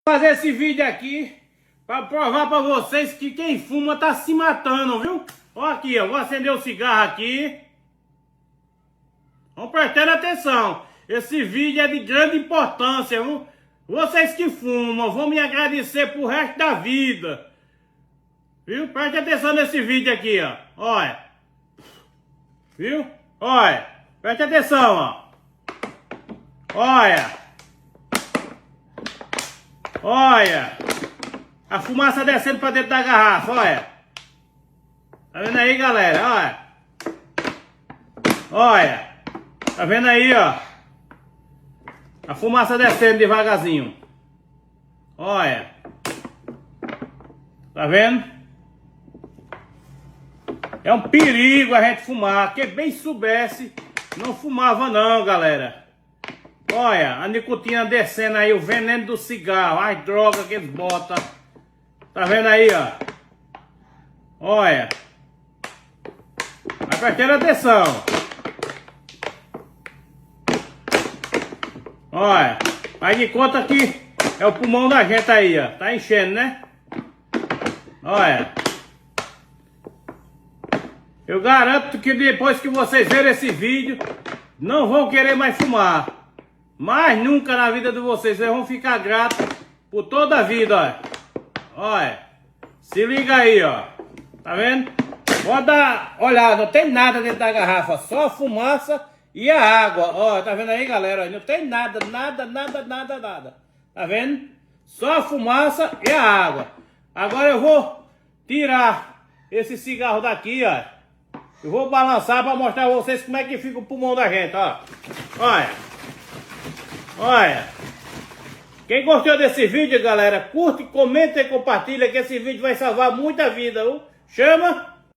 Fazer esse vídeo aqui para provar para vocês que quem fuma tá se matando, viu? Ó aqui, ó, vou acender o cigarro aqui. Vão prestando atenção. Esse vídeo é de grande importância, viu? Vocês que fumam vão me agradecer pro resto da vida. Viu? Preste atenção nesse vídeo aqui, ó. Olha. Viu? Olha. Preste atenção, ó. Olha. Olha, a fumaça descendo pra dentro da garrafa, olha. Tá vendo aí, galera? Olha. Olha. Tá vendo aí, ó. A fumaça descendo devagarzinho. Olha. Tá vendo? É um perigo a gente fumar. Quem bem soubesse, não fumava não, galera. Olha, a nicotina descendo aí, o veneno do cigarro, as drogas que eles botam. Tá vendo aí, ó? Olha. Vai prestando atenção. Olha. Faz de conta que é o pulmão da gente aí, ó. Tá enchendo, né? Olha. Eu garanto que depois que vocês verem esse vídeo, não vão querer mais fumar. Mas nunca na vida de vocês vão ficar gratos por toda a vida, olha. Olha. Se liga aí, ó. Tá vendo? Pode dar olhada, não tem nada dentro da garrafa, só a fumaça e a água. Ó, tá vendo aí, galera? Não tem nada. Tá vendo? Só a fumaça e a água. Agora eu vou tirar esse cigarro daqui, ó. Eu vou balançar para mostrar a vocês como é que fica o pulmão da gente, ó. Olha. Olha, quem gostou desse vídeo, galera, curte, comenta e compartilha que esse vídeo vai salvar muita vida, viu? Chama!